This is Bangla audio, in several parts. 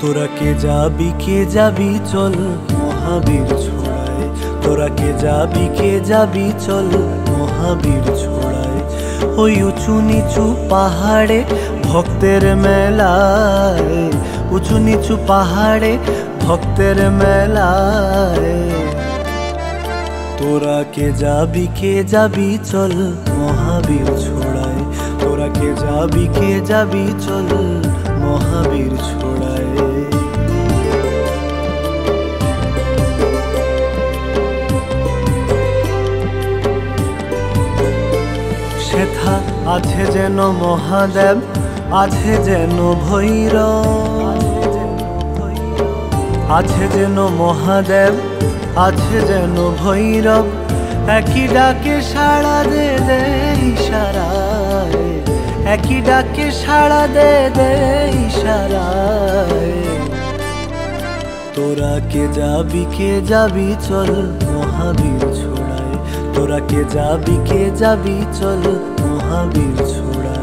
তোরা কে যাবি চল মহাবীর ছোড়ায়, তোরা কে যাবি চল মহাবীর ছোড়ায়। ওই উঁচু নিচু পাহাড়ে ভক্তের মেলায়, উঁচু নিচু পাহাড়ে ভক্তের মেলায়। তোরা কে যাবি চল মহাবীর ছোড়ায়, তোরা কে যাবি চল মহাবীর ছোড়ায়। সেথা আছে যেন মহাদেব, আছে যেন ভৈরব, আছে যেন মহাদেব, আছে যেন ভৈরব। একই ডাকে সাড়া দে দে ইশারায়, একই ডাকে সাড়া দে দে ইশারায়। তোরা কে যাবি চল মহাবীর ছোড়ায়, তোরা কে যাবি চল মহাবীর ছোড়ায়।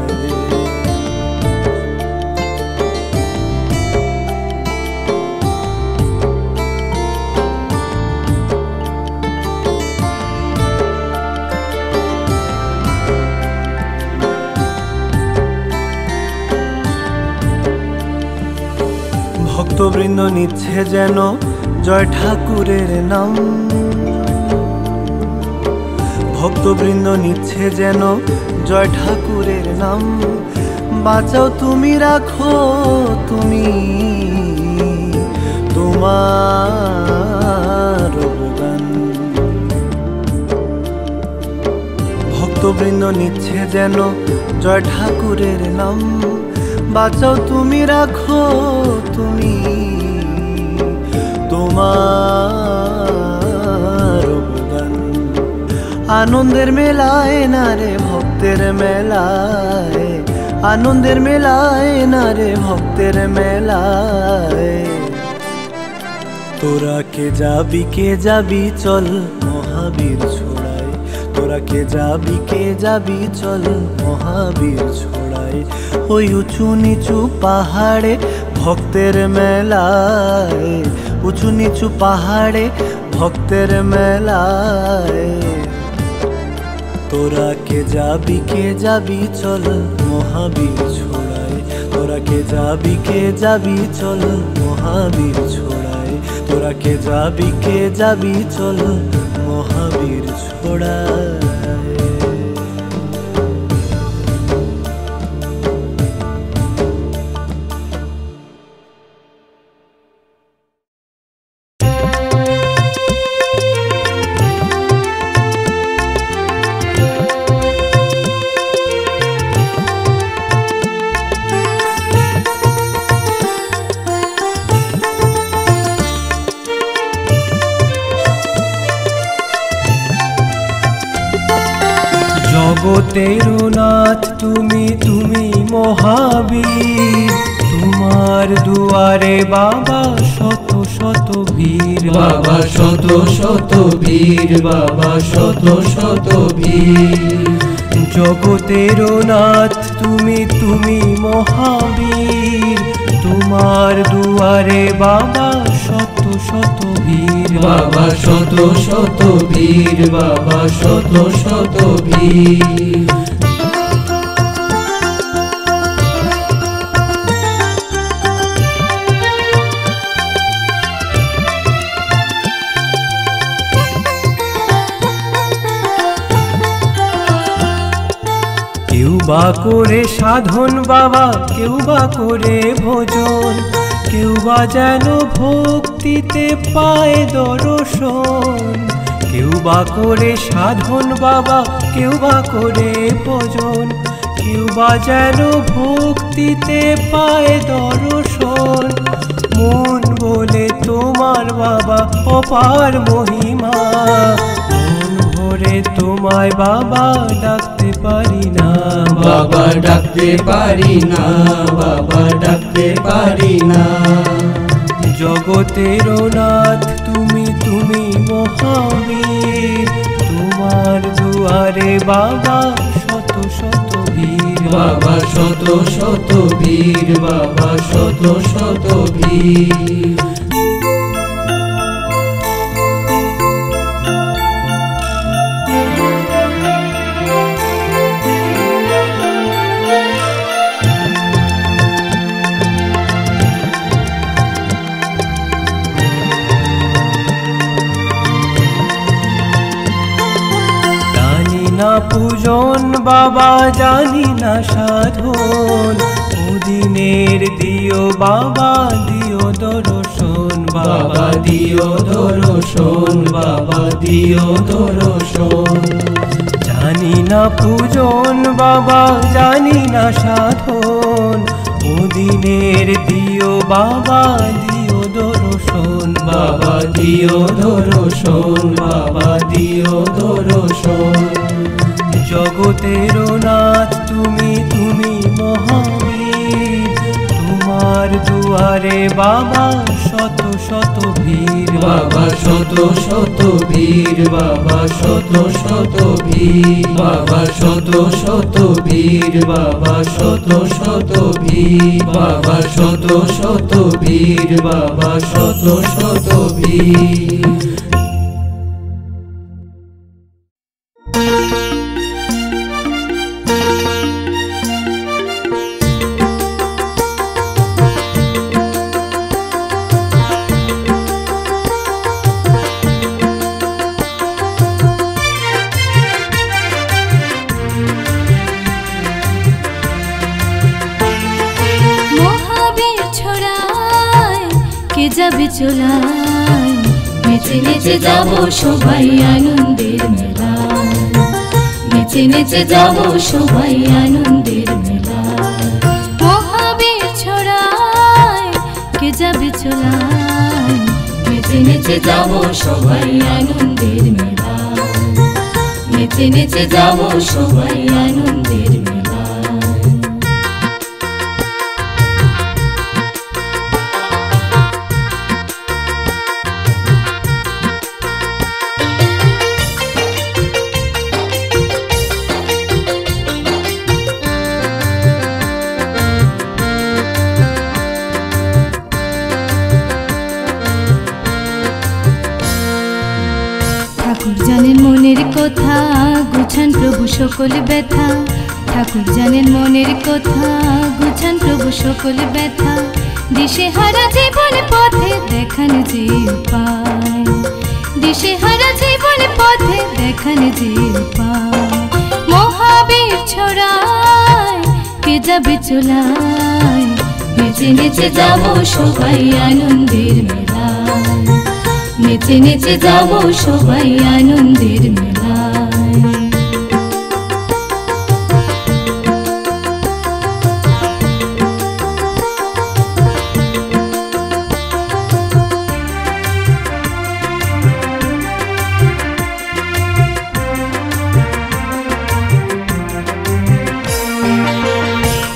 ভক্তবৃন্দ নিচ্ছে যেন জয় ঠাকুরের নাম, ভক্তবৃন্দ নিচ্ছে যেন জয় ঠাকুরের নাম। বাঁচাও তুমি, রাখো তুমি তোমার অবদান। ভক্তবৃন্দ নিচ্ছে যেন জয় ঠাকুরের নাম। বাঁচাও তুমি, রাখো তুমি তোমার অবদান। আনন্দের মেলায় না রে ভক্তের মেলায়, আনন্দের মেলায় না রে ভক্তের মেলায়। তোরা কে যাবি চল মহাবীর ছোড়ায়, তোরা কে যাবি চল মহাবীর ছোড়ায়। ওই উঁচু নিচু পাহাড়ে ভক্তের মেলায়, উঁচু নিচু পাহাড়ে ভক্তের মেলায়। তোরা কে যাবি চল মহাবীর ছোড়ায়, তোরা কে যাবি চল মহাবীর ছোড়ায়। তোরা কে যাবি চল মহাবীর ছোড়ায়। জগতের নাথ তুমি, তুমি মহাবীর। তোমার দুয়ারে বাবা শত শত বীর, বাবা শত শত বীর, বাবা শত শত বীর। জগতের নাথ তুমি, তুমি মহাবীর। তোমার দুয়ারে বাবা শত শত বীর, বাবা শত শত বীর, বাবা শত শত বীর। কেউ বা করে সাধন বাবা, কেউ বা করে ভোজন, কেউ বা যেন ভক্তিতে পায় দর্শন। কেউ বা করে সাধন বাবা, কেউ বা করে ভোজন, কেউ বা যেন ভক্তিতে পায় দর্শন। মন বলে তোমার বাবা অপার মহিমা, মন ভরে তোমায় বাবা ডাকতে পারি না, বাবা ডাকতে পারি না, বাবা ডাকতে পারি না। জগতের নাথ তুমি, তুমি মহাবীর। তোমার দুয়ারে বাবা শত শত বীর, বাবা শত শত বীর, বাবা শত শত বীর। না পূজন বাবা জানি না সাধন, ওদিনের দিও বাবা দিও দর্শন, বাবা দিও দর্শন, বাবা দিও দর্শন। জানি না পূজন বাবা জানি না সাধন, ওদিনের দিও বাবা দিও দর্শন, বাবা দিও দর্শন, বাবা দিও দর্শন। জগতের নাথ তুমি তুমি মহাবীর, তোমার দুয়ারে বাবা শত শত বীর, বাবা শত শত বীর, বাবা শত শত বীর, বাবা শত শত বীর, বাবা শত শত বীর, বাবা শত শত বীর, বাবা শত শত বীর। যাবে চলায়, নেচে নেচে যাবো সবাই আনন্দের মেলায়, নেচে নেচে যাবো সবাই আনন্দের মেলায়। মহাবীর ছড়ায় কে যাবে চলায়, নেচে নেচে যাবো সবাই আনন্দের মেলায়, নেচে নেচে যাবো সবাই আনন্দের মেলায়। ঠাকুর জানেন মনের কথা, গুছান প্রভু সকল ব্যথা, ঠাকুর জানেন মনের কথা, গুছান প্রভু সকল ব্যথা। দিশে হারা জীবন পথে দেখান যে উপায়, দিশে হারা জীবন পথে দেখান যে উপায়। মহাবীর ছড়ায় কে যাবে চলায়, নেচে নেচে যাবো সবাই আনন্দের মেলায়, নেচে নেচে যাবো সবাই আনন্দের মেলায়।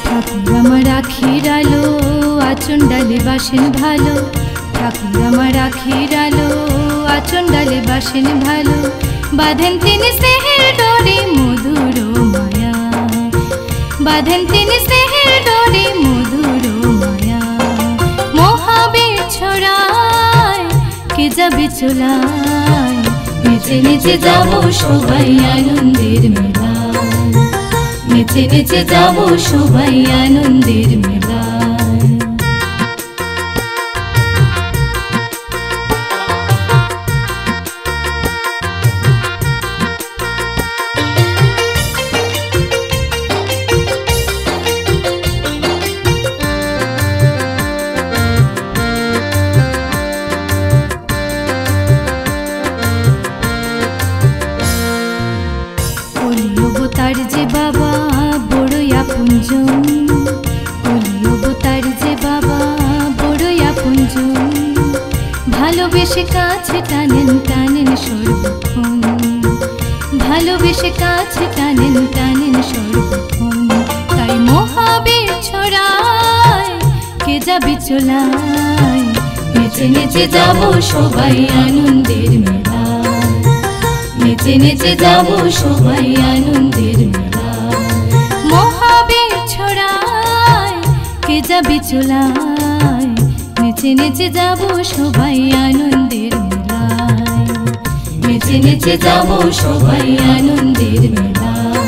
ঠাকুর আমার আখির আলো, আচন ডালে বাসেন ভালো, ঠাকুর আমার আখির আলো, আচন ডালে বাসেন ভালো। বাঁধেন তিনি স্নেহের ডোরে মধুর মায়া, বাঁধেন তিনি স্নেহের ডোরে মধুর মায়া। মহাবীর ছড়ায় কে যাবে চলায়, নেচে নেচে যাবো সবাই আনন্দের মেলায়, নেচে নেচে যাবো সবাই আনন্দের মেলায়। অবতার যে বাবা বড়ই আপনজন, অবতার যে বাবা বড়ই আপনজন। ভালোবেসে কাছে টানেন টানেন সর্বক্ষণ, ভালোবেসে কাছে টানেন টানেন সর্বক্ষণ। তাই মহাবীর ছড়ায় কে যাবে চলায়, নেচে নেচে যাবো সবাই আনন্দের মেলায়, নেচে নেচে যাবো সবাই আনন্দের মেলায়। মহাবীর যাবে চুলায়, নেচে নেচে যাব সবাই আনন্দের মেলায়, নেচে নেচে যাব সবাই আনন্দের মেলায়,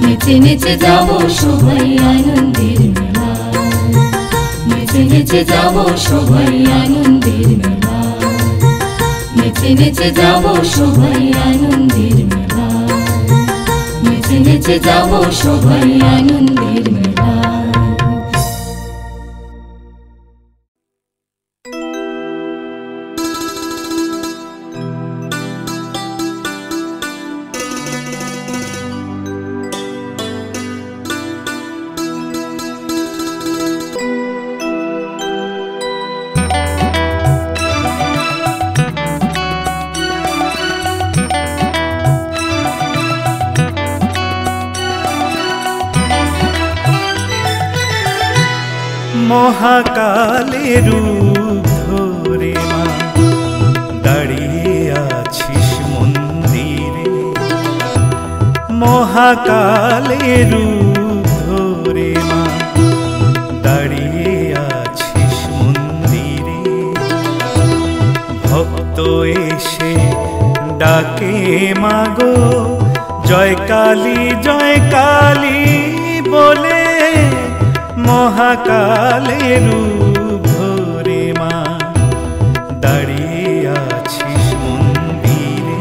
নেচে নেচে যাব সবাই আনন্দের মেলায়, নেচে নেচে যাব সবাই আনন্দের মেলায়, নেচে নেচে যাব সবাই আনন্দের মেলায়, নেচে নেচে যাব সবাই আনন্দের মেলায়। মহাকালের রূপ ধরে মা দাঁড়িয়ে আছিস মন্দিরে, মহাকালের রূপ ধরে মা দাঁড়িয়ে আছিস মন্দিরে। ভক্ত এসে ডাকে মাগো জয় কালী জয় কালী বলে, মহাকালের রূপ ধরে মা দাঁড়িয়ে আছিস মন্দিরে,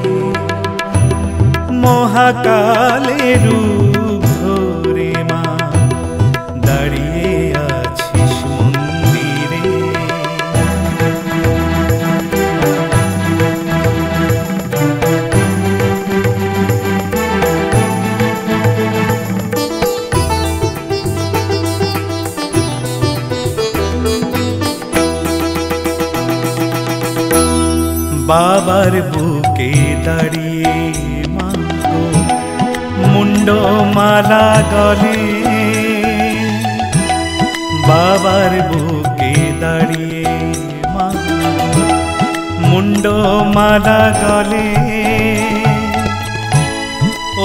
মহাকালের রূপ ধরে মা দাঁড়িয়ে আছিস মন্দিরে। বাবার বুকে দাঁড়িয়ে মাগো মুন্ডমালা গলে, বাবার বুকে দাঁড়িয়ে মাগো মুন্ডমালা গলে।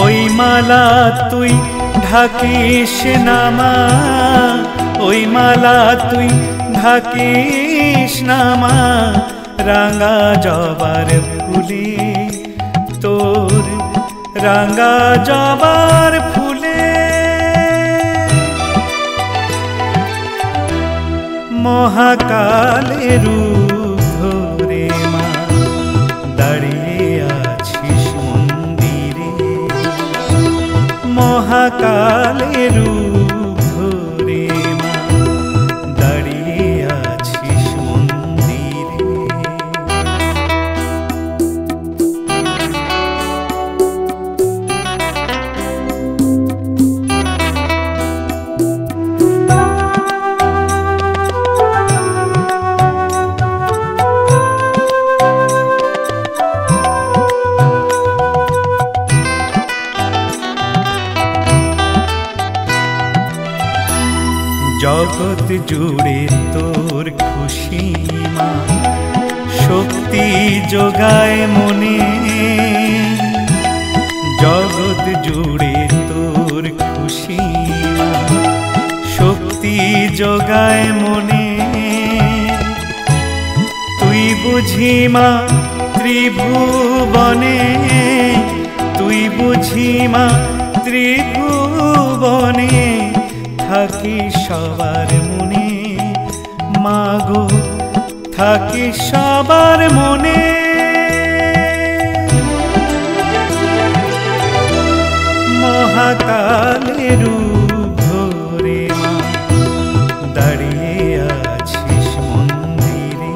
ওই মালা তুই ঢাকিস না মা, ওই মালা তুই ঢাকিস না মা, রাঙা জবার ফুলে তোর রাঙা জবার ফুলে। মহাকালের রূপ ধরে মা দাঁড়িয়ে আছিস মন্দিরে, মহাকালের রূপ ধরে মা দাঁড়িয়ে আছিস মন্দিরে। জগৎ জুড়ে তোর খুশি মা শক্তি যোগায় মনে, জগৎ জুড়ে তোর খুশি মা শক্তি যোগায় মনে। তুই বুঝি মা ত্রিভুবনে, তুই বুঝি মা ত্রিভুবনে, থাকি সবার মনে মাগো থাকি সবার মনে। মহাকালের রূপ ধরে মা দাঁড়িয়ে আছিস মন্দিরে,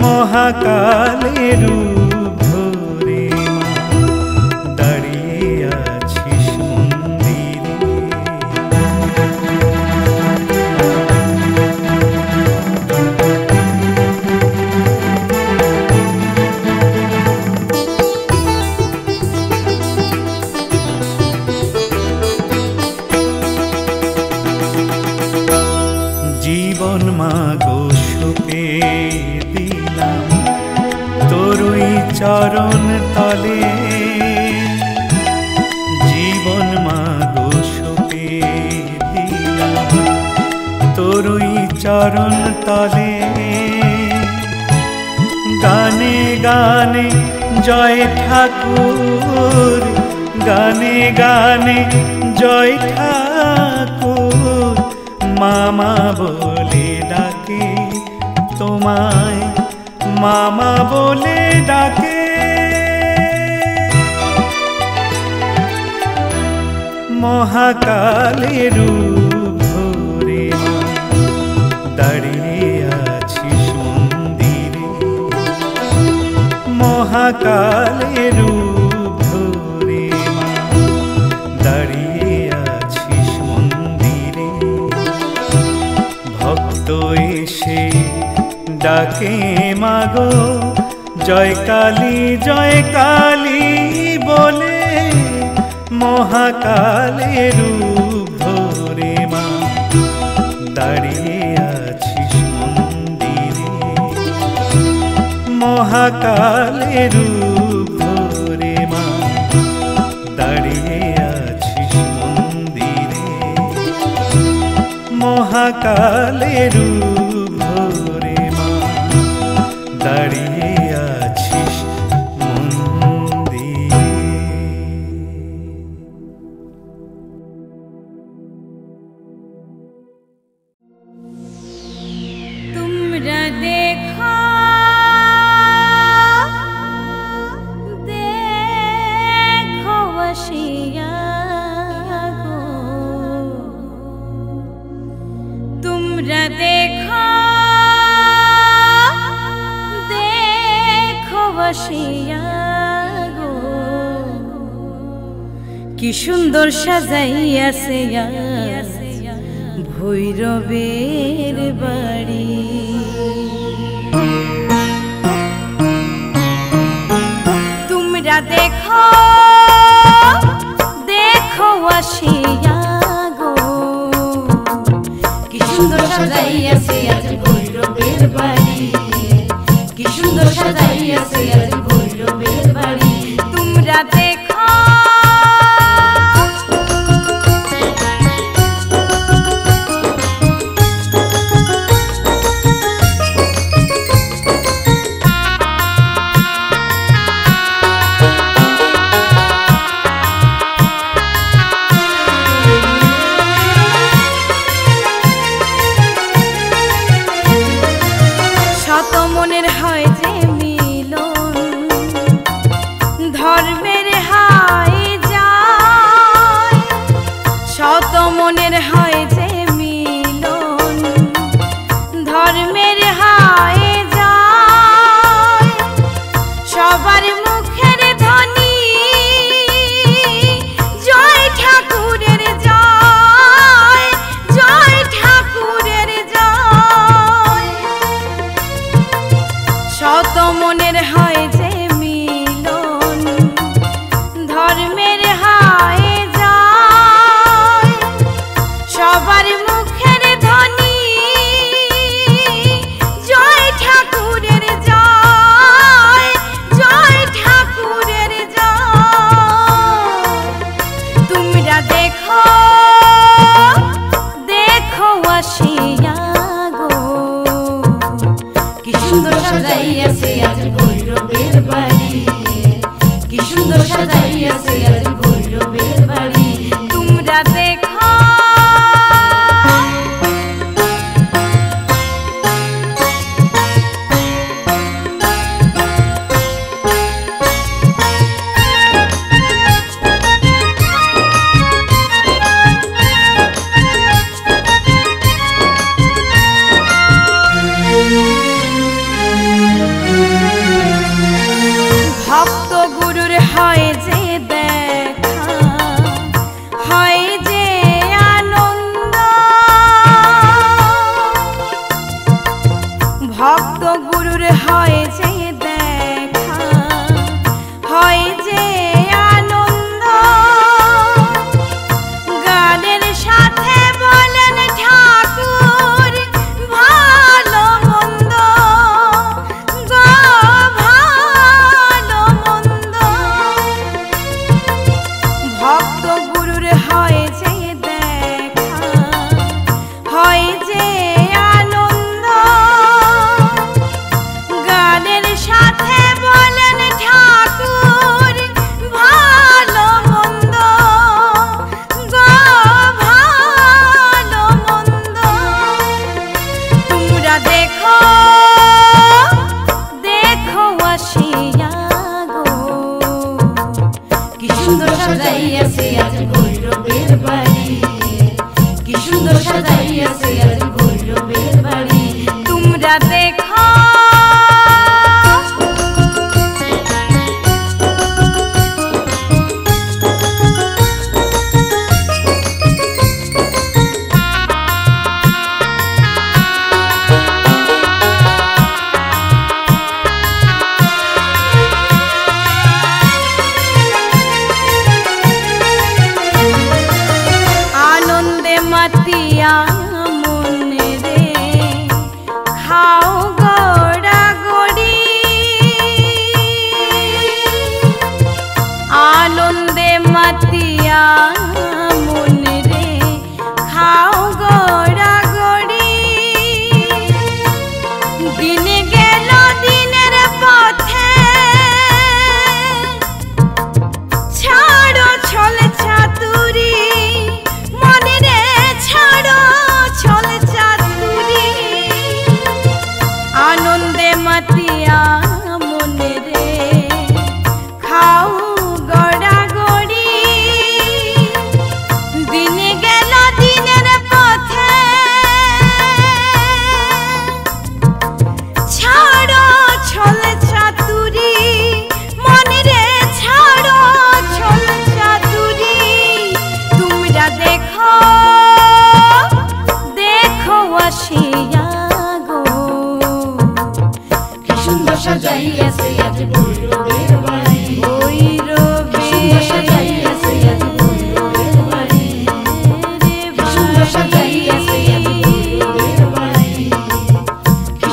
মহাকালের রূপ ধরে মা দাঁড়িয়ে আছিস মন্দিরে। জীবন মাগো সুপে দিলাম চরণ তলে গানে গানে জয় ঠাকুর, গানে গানে জয় ঠাকুর, মামা বলে ডাকে তোমায়, মামা বলে ডাকে। মহাকালের রূপ ধরে মা দাঁড়িয়ে আছিস মন্দিরে, মহাকালের রূপ ধরে মা দাঁড়িয়ে আছিস মন্দিরে। ভক্ত এসে ডাকে মাগো জয় কালী জয় কালী বলে, মহাকালের রূপ ধরে মা দাঁড়িয়ে আছিস মন্দিরে, মহাকালের রূপ ধরে মা দাঁড়িয়ে আছিস মন্দিরে, মহাকালের রূপ ধরে মা দাঁড়িয়ে আছিস মন্দিরে। তোমরা দেখো দেখো আসিয়া গো, তোমরা দেখো দেখো আসিয়া গো, কি সুন্দর সাজাইয়াছে ভৈরবের বাড়ি। তোমরা দেখো দেখো আসিয়া গো, কি সুন্দর সাজাইয়াছে আজ ভৈরবের বাড়ি, কি সুন্দর সাজাইয়াছে আজ ভৈরবের বাড়ি। তোমরা দেখো শত মনের হয় যে মিলন, ধর্মের হাই যায়, শত মনের হয় যে মিলন, ধর্মের হাই যায়, সবার মুখের ধ্বনি জয় ঠাকুরের জয়, জয় ঠাকুরের জয়। শত মনের হয় যে মিলন, ধর্মের হায় যায়, সবার মুখের ধ্বনি জয় ঠাকুরের জয়, জয় ঠাকুরের জয়। তোমরা দেখো দেখো আসিয়া গো, কি সুন্দর সাজাইয়াছে আজ ভৈরবের বাড়ি, কি সুন্দর সাজাইয়াছে আজ ভৈরবের বাড়ি। তোমরা দেখো ভক্ত গুরুর হয় যে দেখা, হয় যে আনন্দ, ভক্ত গুরুর হয় যে দেখা, হয় যে আনন্দ, গানের সাথে বলেন ঠাকুর ভালো মন্দ, ভালো মন্দ। সুন্দর সাজাইয়াছে আজ ভৈরবের বাড়ি, কি সুন্দর সাজাইয়াছে আজ ভৈরবের বাড়ি। তোমরা দেখো সাজাইয়াছে আজ ভৈরবের বাড়ি, সুন্দর সাজাইয়াছে আজ ভৈরবের বাড়ি, সুন্দর সাজাইয়াছে আজ ভৈরবের বাড়ি,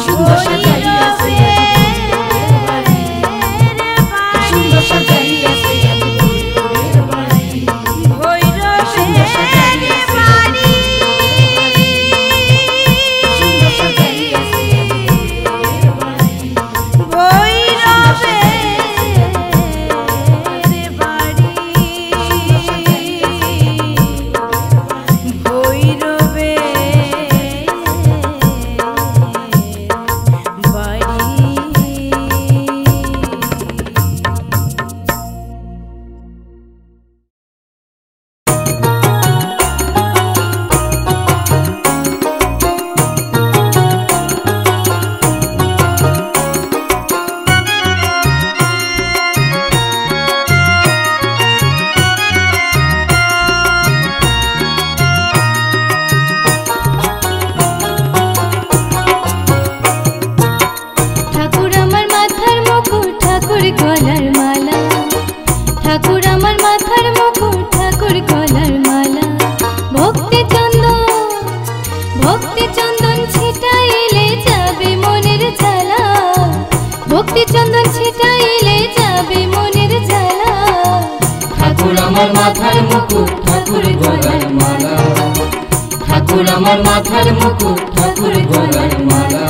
সুন্দর সাজাইয়াছে সুন্দর সাজাইয়াছে আজ ভৈরবের বাড়ি, সুন্দর সাজাইয়াছে বাড়ি, সুন্দর সাজাইয়াছে মাথার মুকুট ঠাকুর গলার মালা, ঠাকুর আমার মাথার মুকুট ঠাকুর গলার মালা।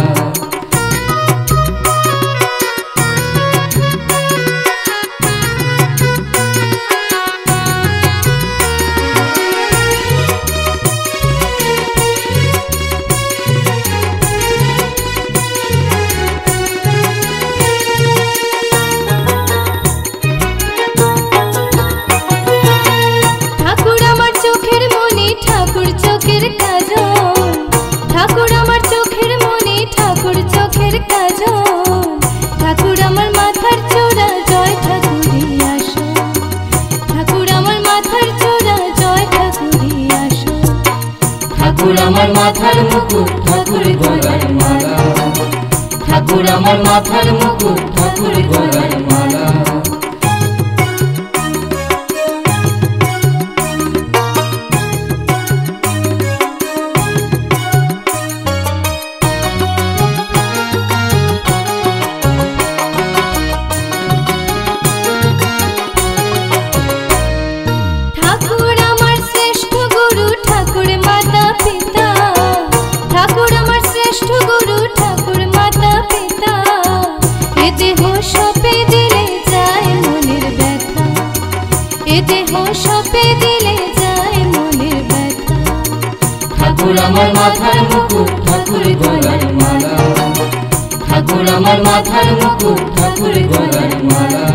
আমার মাথার মুকুট ঠাকুর গলার মালা, ঠাকুর আমার মাথার মুকুট ঠাকুর গলার মালা। আমার মাথার মুকুট ঠাকুর গলার মালা, ঠাকুর আমার মাথার মুকুট ঠাকুর গলার মালা।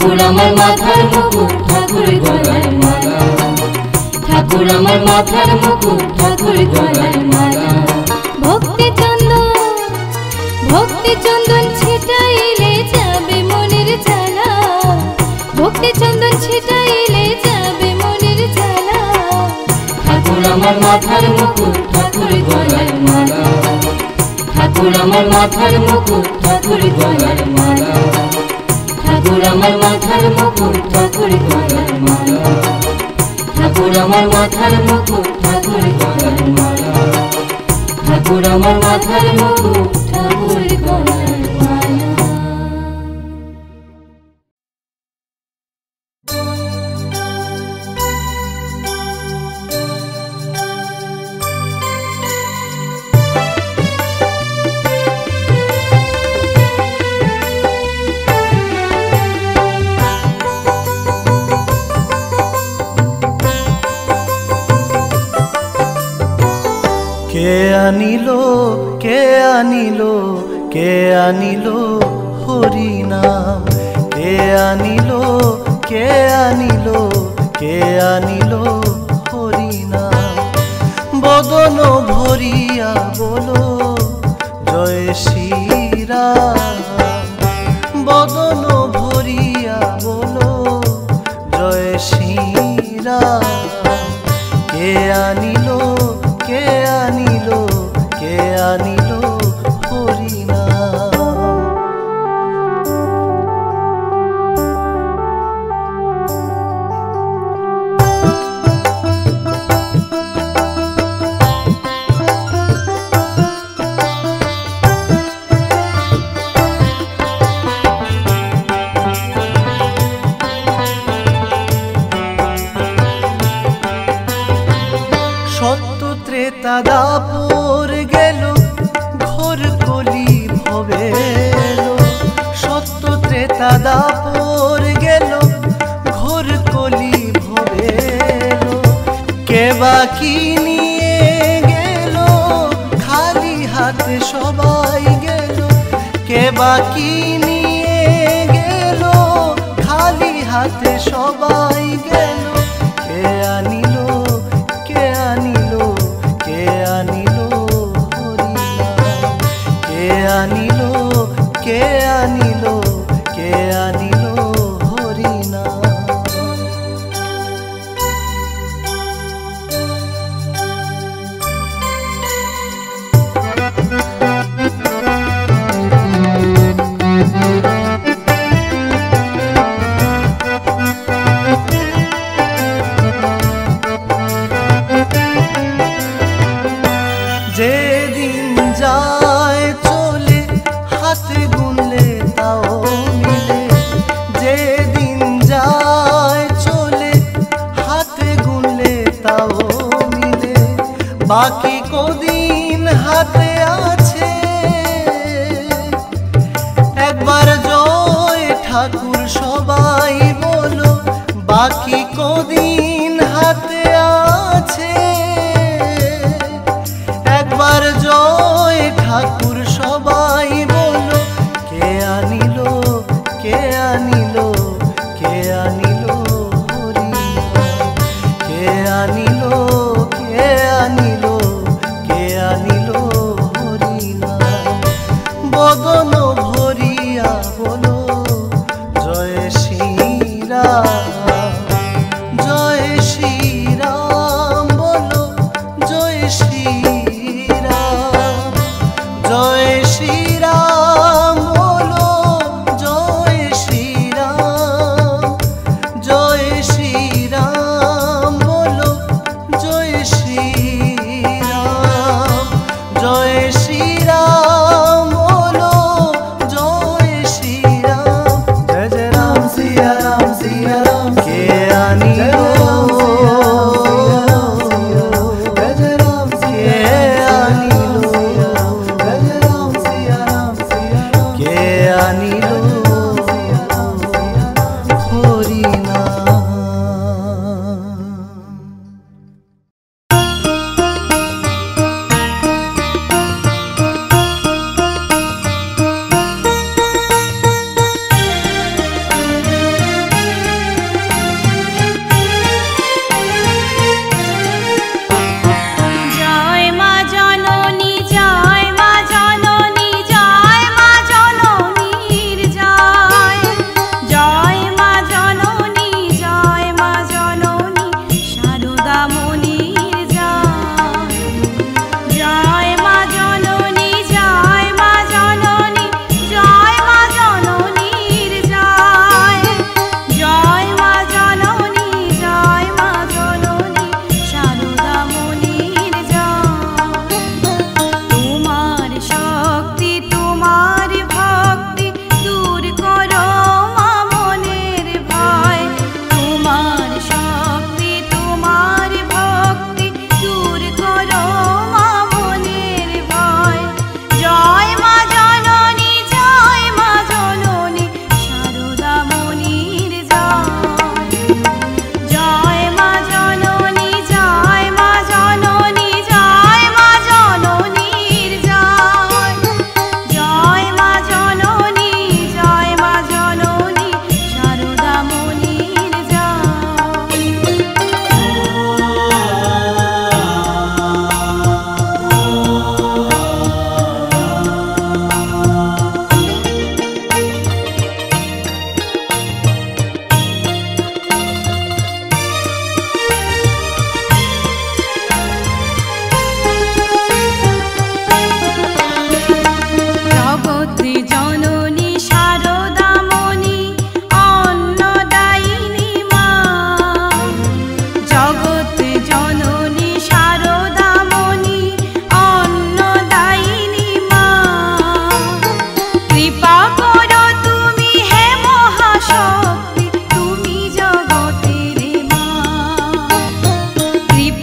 ঠাকুর আমার মাথার মুকুট ঠাকুর গলার মালা ঠাকুর আমার মাথার মুকুট ঠাকুর গলার মালা ভক্তি চন্দন ছিটাইলে যাবে মনের জ্বালা ভক্তি চন্দন ছিটাইলে যাবে মনের জ্বালা ঠাকুর আমার মাথার মুকুট ঠাকুর গলার মালা ঠাকুর আমার মাথার মুকুট ঠাকুর গলার মালা ঠাকুর আমার মাথার মুকুট ঠাকুর গলার মালা ঠাকুর আমার মাথার মুকুট ঠাকুর গলার মালা ঠাকুর আমার মাথার মুকুট ঠাকুর গলার মালা কে আনিলো কে আনিলো কে আনিলো হরি নাম কে আনিলো কে আনিলো কে আনিলো হরি নাম বদন ভরিয়া বলো জয় শ্রীরাম বদন ভরিয়া বলো জয় শ্রীরাম কে আনিলো কে আনিলো কে আনিলো হরি নাম সত্য ত্রেতা দাপর গেল ঘোর কলি ভবে এলো সত্য ত্রেতা দাপর গেল ঘোর কলি ভবে এলো কে বাকি নিয়ে গেল খালি হাতে সবাই গেল কে বাকি নিয়ে গেল খালি হাতে সবাই গেল কে আনিলো কে আনিলো কে আনিলো হরি নাম কে আনিলো কে আনিলো কে আনিলো হরি নাম যেদিন যায় চলে হাতে গুনলে তাও মিলে যেদিন যায় চলে হাতে গুনলে তাও মিলে বাকি কদিন হাতে আছে একবার জয় ঠাকুর সবাই বলো বাকি কদিন হাতে আছে একবার জয় ঠাকুর সবাই বলো কে আনিলো কে আনিলো কে আনিলো হরি নাম কে আনিলো কে আনিলো কে আনিলো হরি নাম বদন ভরিয়া বলো জয় শ্রীরাম জয় শ্রীরাম বলো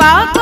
ডাক